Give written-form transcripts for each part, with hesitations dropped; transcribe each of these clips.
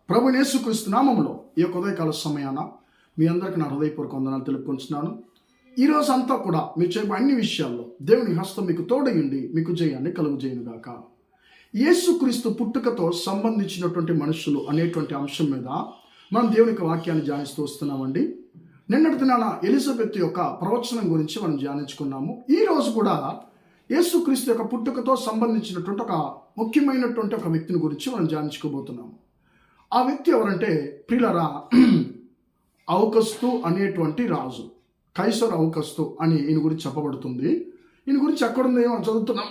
ప్రభువైన యేసుక్రీస్తు నామములో ఈ యొక్క ఉదయకాల సమయాన మీ అందరికీ నా హృదయపూర్వక వందనాలు తెలుపుకుంటున్నాను. ఈరోజు అంతా కూడా మీరు చెప్పే అన్ని విషయాల్లో దేవుని హస్తం మీకు తోడయుండి మీకు జయాన్ని కలుగజేయునుగాక. యేసుక్రీస్తు పుట్టుకతో సంబంధించినటువంటి మనుషులు అనేటువంటి అంశం మీద మనం దేవునికి వాక్యాన్ని ధ్యానిస్తూ వస్తున్నామండి. నిన్నటి దినాన ఎలిజబెత్ యొక్క ప్రవచనం గురించి మనం ధ్యానించుకున్నాము. ఈ రోజు కూడా యేసుక్రీస్తు యొక్క పుట్టుకతో సంబంధించినటువంటి ఒక ముఖ్యమైనటువంటి ఒక వ్యక్తిని గురించి మనం ధ్యానించుకోబోతున్నాము. ఆ వ్యక్తి ఎవరంటే ప్రియులారా, ఔకస్తు అనేటువంటి రాజు, కైసర్ ఔకస్తు అని ఈయన గురించి చెప్పబడుతుంది. ఈయన గురించి ఎక్కడుంది మనం చదువుతున్నాం.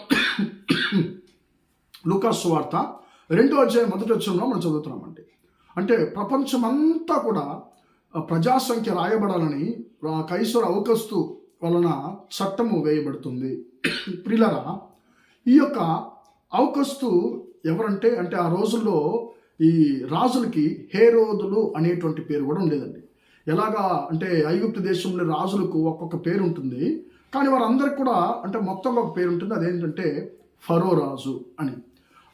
లూకాసు సువార్త 2వ అధ్యాయం 1వ వచనంలో మనం చదువుతున్నామండి. అంటే ప్రపంచమంతా కూడా ప్రజాసంఖ్య రాయబడాలని కైసర్ ఔకస్తు వలన చట్టము వేయబడుతుంది. ప్రియులారా, ఈ యొక్క ఔకస్తు ఎవరంటే అంటే ఆ రోజుల్లో ఈ రాజులకి హేరోదులు అనేటువంటి పేరు కూడా ఉండేదండి. ఎలాగా అంటే ఐగుప్తు దేశంలో రాజులకు ఒక్కొక్క పేరు ఉంటుంది, కానీ వారందరికి కూడా అంటే మొత్తంగా ఒక పేరు ఉంటుంది. అదేంటంటే ఫరో రాజు అని.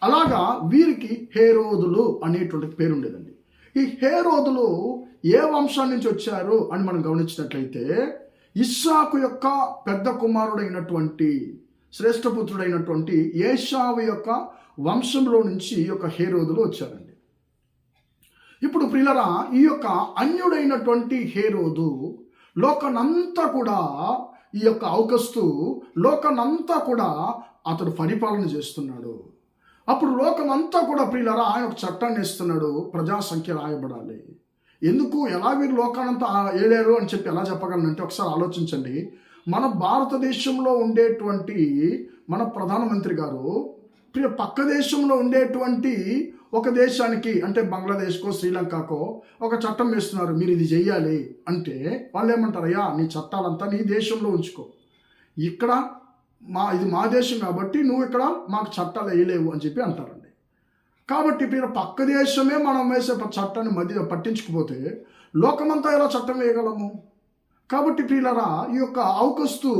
అలాగా వీరికి హేరోదులు అనేటువంటి పేరు ఉండేదండి. ఈ హేరోదులు ఏ వంశాన్ని నుంచి వచ్చారు అని మనం గమనించినట్లయితే ఇస్సాకు యొక్క పెద్ద కుమారుడైనటువంటి శ్రేష్ఠపుత్రుడైనటువంటి ఏశావు యొక్క వంశంలో నుంచి ఈ యొక్క హేరోదులు వచ్చారండి. ఇప్పుడు ప్రియులరా, ఈ యొక్క అన్యుడైనటువంటి హేరోదు లోకనంతా కూడా ఈ యొక్క ఔకస్తు లోకనంతా కూడా అతడు పరిపాలన చేస్తున్నాడు. అప్పుడు లోకమంతా కూడా ప్రియులరా ఆయన ఒక చట్టాన్ని ఇస్తున్నాడు, ప్రజాసంఖ్య రాయబడాలి. ఎందుకు ఎలా వీరు లోకానంతా ఏలేరు అని చెప్పి ఎలా చెప్పగలనంటే ఒకసారి ఆలోచించండి. మన భారతదేశంలో ఉండేటువంటి మన ప్రధానమంత్రి గారు పక్క దేశంలో ఉండేటువంటి ఒక దేశానికి అంటే బంగ్లాదేశ్కో శ్రీలంకకో ఒక చట్టం వేస్తున్నారు, మీరు ఇది చెయ్యాలి అంటే వాళ్ళు ఏమంటారు, అయ్యా నీ చట్టాలంతా నీ దేశంలో ఉంచుకో, ఇక్కడ ఇది మా దేశం కాబట్టి నువ్వు ఇక్కడ మాకు చట్టాలు వేయలేవు అని చెప్పి అంటారండి. కాబట్టి ఇప్పుడు పక్క దేశమే మనం వేసే చట్టాన్ని మధ్య పట్టించుకుపోతే లోకమంతా ఎలా చట్టం వేయగలము? కాబట్టి ప్రియులరా, ఈ యొక్క ఔకస్తు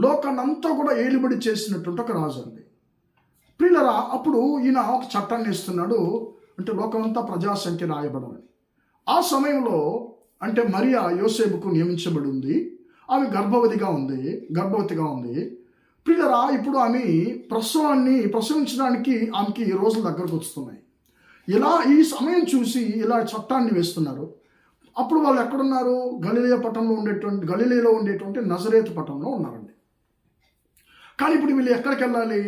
లోకానంతా కూడా ఏలుబడి చేసినటువంటి ఒక రాజు అండి. ప్రియులరా, అప్పుడు ఈయన ఒక చట్టాన్ని ఇస్తున్నాడు, అంటే లోకమంతా ప్రజాసంఖ్య రాయబడాలని. ఆ సమయంలో అంటే మరియా యోసేపుకు నియమించబడి ఉంది. ఆమె గర్భవతిగా ఉంది. ప్రియులరా, ఇప్పుడు ఆమె ప్రసవించడానికి ఆమెకి రోజులు దగ్గరకు వస్తున్నాయి. ఇలా ఈ సమయం చూసి ఇలా చట్టాన్ని వేస్తున్నారు. అప్పుడు వాళ్ళు ఎక్కడున్నారు? గలిలయలో ఉండేటువంటి నజరేతు పట్టణంలో ఉన్నారండి. కానీ ఇప్పుడు వీళ్ళు ఎక్కడికి వెళ్ళాలి?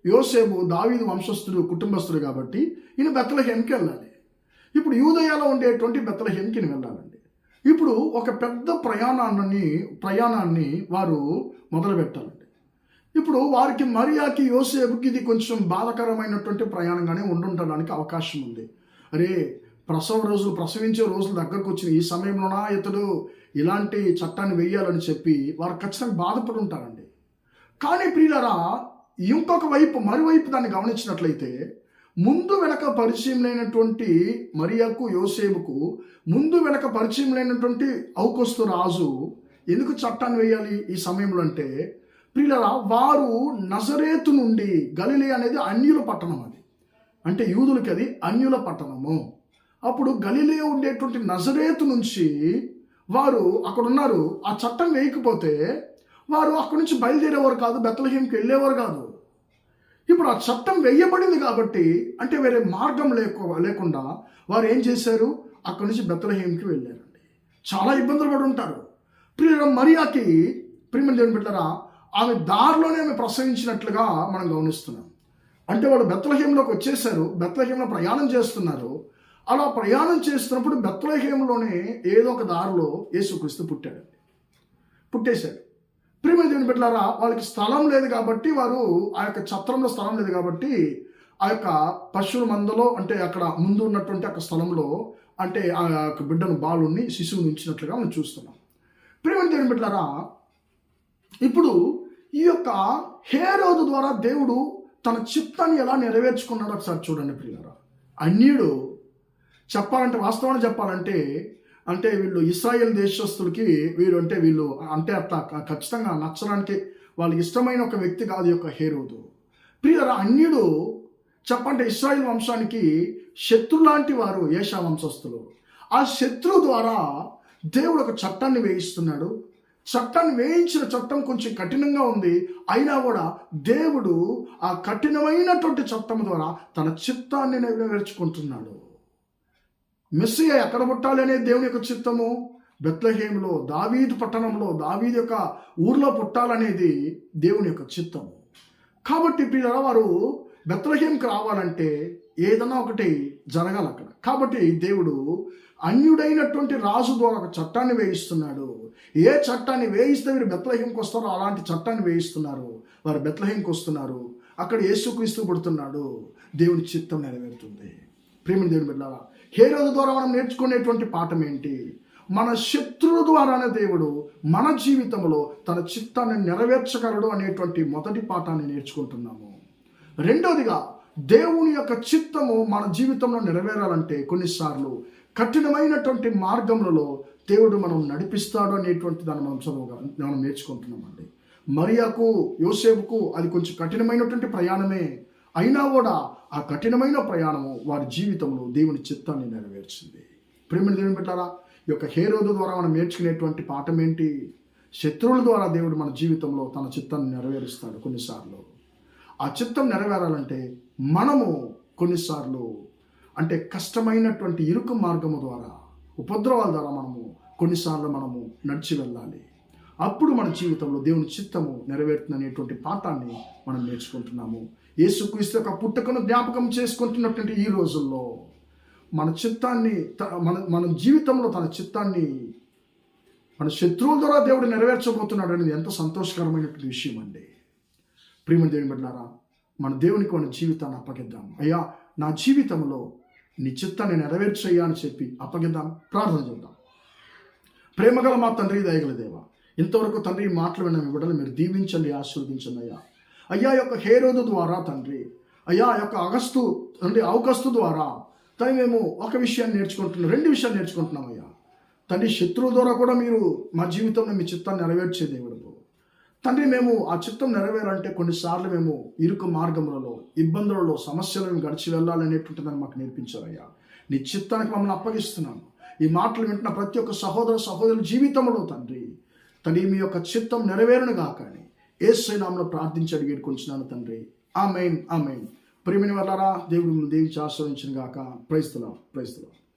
యోసేపు దావీదు వంశస్థుడు కుటుంబస్తుడు కాబట్టి ఈయన బెత్లెహేముకి వెళ్ళాలి. ఇప్పుడు యూదయలో ఉండేటువంటి బెత్లెహేముకి వెళ్ళాలండి. ఇప్పుడు ఒక పెద్ద ప్రయాణాన్ని వారు మొదలు పెట్టాలండి. ఇప్పుడు వారికి మరియాకి యోసేపుకి ఇది కొంచెం బాధకరమైనటువంటి ప్రయాణంగానే ఉండుండడానికి అవకాశం ఉంది. అరే, ప్రసవించే రోజులు దగ్గరకు వచ్చిన ఈ సమయంలోనా ఇతడు ఇలాంటి చట్టాన్ని వేయాలని చెప్పి వారు ఖచ్చితంగా బాధపడి ఉంటారండి. కానీ ప్రియులరా, మరోవైపు దాన్ని గమనించినట్లయితే ముందు వెనక పరిచయం లేనటువంటి మరియాకు యోసేపుకు ముందు వెనక పరిచయం లేనటువంటి ఔకస్తు రాజు ఎందుకు చట్టాన్ని వేయాలి ఈ సమయంలో అంటే ప్రియులరా, వారు నజరేతు నుండి గలిలే అనేది అన్యుల పట్టణం, అది అంటే యూదులకి అది అన్యుల పట్టణము. అప్పుడు గలిలే ఉండేటువంటి నజరేతు నుంచి వారు అక్కడ ఉన్నారు. ఆ చట్టం వేయకపోతే వారు అక్కడి నుంచి బయలుదేరేవారు కాదు, బెత్లెహేముకి వెళ్ళేవారు కాదు. ఇప్పుడు ఆ చట్టం వేయబడింది కాబట్టి అంటే వేరే మార్గం లేకుండా వారు ఏం చేశారు? అక్కడి నుంచి బెత్లెహేముకి వెళ్ళారండి. చాలా ఇబ్బందులు పడి ఉంటారు. మరియాకి దేవుని బిడ్డలారా, ఆమె దారిలోనే ఆమె ప్రసవించినట్లుగా మనం గమనిస్తున్నాం. అంటే వాళ్ళు బెత్లెహేములోకి వచ్చేసారు, బెత్లెహేములో ప్రయాణం చేస్తున్నారు. అలా ప్రయాణం చేస్తున్నప్పుడు బెత్లెహేములోనే ఏదో ఒక దారిలో యేసుక్రీస్తు పుట్టేశాడు. దేవుని బిడ్డలారా, వాళ్ళకి స్థలం లేదు కాబట్టి వారు ఆ యొక్క ఛత్రంలో స్థలం లేదు కాబట్టి ఆ యొక్క పశువుల మందలో అంటే అక్కడ ముందు ఉన్నటువంటి ఒక స్థలంలో అంటే ఆ యొక్క బిడ్డను బాలుని శిశువుని ఉంచినట్లుగా మనం చూస్తున్నాం. దేవుని బిడ్డలారా, ఇప్పుడు ఈ యొక్క హేరోదు ద్వారా దేవుడు తన చిత్తాన్ని ఎలా నెరవేర్చుకున్నాడో ఒకసారి చూడండి ప్రియులారా. అన్యుడు వాస్తవాన్ని చెప్పాలంటే అంటే వీళ్ళు ఇశ్రాయేల్ దేశస్తులకి వీళ్ళు అట్లా ఖచ్చితంగా నచ్చడానికి వాళ్ళకి ఇష్టమైన ఒక వ్యక్తి కాదు యొక్క హేరోదు. ప్రియులారా, అన్యుడు చెప్పండి, ఇశ్రాయేల్ వంశానికి శత్రు లాంటి వారు ఏషా వంశస్థులు. ఆ శత్రువు ద్వారా దేవుడు ఒక చట్టాన్ని వేయిస్తున్నాడు. చట్టాన్ని వేయించిన చట్టం కొంచెం కఠినంగా ఉంది, అయినా కూడా దేవుడు ఆ కఠినమైనటువంటి చట్టం ద్వారా తన చిత్తాన్ని నెరవేర్చుకుంటున్నాడు. మెస్సియా ఎక్కడ పుట్టాలి అనేది దేవుని యొక్క చిత్తము. బెత్లెహేములో, దావీదు పట్టణంలో, దావీదు యొక్క ఊర్లో పుట్టాలనేది దేవుని యొక్క చిత్తము. కాబట్టి పిల్లల వారు బెత్లెహేంకి రావాలంటే ఏదైనా ఒకటి జరగాలి అక్కడ. కాబట్టి దేవుడు అన్యుడైనటువంటి రాజు ద్వారా ఒక చట్టాన్ని వేయిస్తున్నాడు. ఏ చట్టాన్ని వేయిస్తే వీరు బెత్లెహేంకి వస్తారో అలాంటి చట్టాన్ని వేయిస్తున్నారు. వారు బెత్లెహేంకి వస్తున్నారు, అక్కడ యేసుక్రీస్తు పుడుతున్నాడు, దేవుని చిత్తం నెరవేరుతుంది. ప్రేమ దేవుని బిడ్డలారా, హేరోదు ద్వారా మనం నేర్చుకునేటువంటి పాఠం ఏంటి? మన శత్రువు ద్వారానే దేవుడు మన జీవితంలో తన చిత్తాన్ని నెరవేర్చగలడు అనేటువంటి మొదటి పాఠాన్ని నేర్చుకుంటున్నాము. రెండవదిగా, దేవుని యొక్క చిత్తము మన జీవితంలో నెరవేరాలంటే కొన్నిసార్లు కఠినమైనటువంటి మార్గములలో దేవుడు మనం నడిపిస్తాడు అనేటువంటి దాన్ని మనం నేర్చుకుంటున్నామండి. మరియాకు, యోసేపుకు అది కొంచెం కఠినమైనటువంటి ప్రయాణమే, అయినా కూడా ఆ కఠినమైన ప్రయాణము వారి జీవితంలో దేవుని చిత్తాన్ని నెరవేర్చింది. ప్రేమ దేవుని పెట్టారా, ఈ యొక్క హేరోదు ద్వారా మనం నేర్చుకునేటువంటి పాఠం ఏంటి? శత్రువుల ద్వారా దేవుడు మన జీవితంలో తన చిత్తాన్ని నెరవేరుస్తాడు. కొన్నిసార్లు ఆ చిత్తం నెరవేరాలంటే మనము కొన్నిసార్లు అంటే కష్టమైనటువంటి ఇరుకు మార్గము ద్వారా, ఉపద్రవాల ద్వారా కొన్నిసార్లు మనము నడిచి వెళ్ళాలి. అప్పుడు మన జీవితంలో దేవుని చిత్తము నెరవేరుతుందనేటువంటి పాఠాన్ని మనం నేర్చుకుంటున్నాము. యేసుక్రీస్తు యొక్క పుట్టుకను జ్ఞాపకం చేసుకుంటున్నటువంటి ఈ రోజుల్లో మన చిత్తాన్ని మన జీవితంలో తన చిత్తాన్ని మన శత్రువుల ద్వారా దేవుడు నెరవేర్చబోతున్నాడు అనేది ఎంత సంతోషకరమైనటువంటి విషయం అండి. ప్రియమ దేవుని బిడ్డలారా, మన దేవునికి మన జీవితాన్ని అప్పగిద్దాం. అయ్యా, నా జీవితంలో నీ చిత్తాన్ని నెరవేర్చయ్యా అని చెప్పి అప్పగిద్దాం. ప్రార్థన చేద్దాం. ప్రేమగల మా తండ్రి, దయగల దేవ, ఇంతవరకు తండ్రి మాటలు విన్న మీ బిడ్డలు మీరు దీవించండి, ఆశీర్వదించండి అయ్యా. అయ్యా, యొక్క హేరోదు ద్వారా తండ్రి, అయ్యా యొక్క ఔకస్తు ద్వారా తండ్రి మేము ఒక విషయాన్ని నేర్చుకుంటున్నాం, రెండు విషయాలు నేర్చుకుంటున్నాం అయ్యా. తండ్రి, శత్రువు ద్వారా కూడా మీరు మా జీవితంలో మీ చిత్తాన్ని నెరవేర్చే దేవుడు తండ్రి. మేము ఆ చిత్తం నెరవేరాలంటే కొన్నిసార్లు మేము ఇరుకు మార్గములలో, ఇబ్బందులలో, సమస్యలను గడిచి వెళ్ళాలనేటువంటిదని మాకు నేర్పించారయ్యా. నీ చిత్తానికి మమ్మల్ని అప్పగిస్తున్నాను. ఈ మాటలు వింటున్న ప్రతి ఒక్క సహోదరుల జీవితంలో తండ్రి మీ యొక్క చిత్తం నెరవేరును గాక అని యేసు నామములో ప్రార్థించి అడిగి కొంచున్నాను తండ్రి. ఆమేన్, ఆమేన్. ప్రియమైన వాళ్ళారా, దేవుడు దీవించి ఆశీర్వదించును గాక. Praise the lord.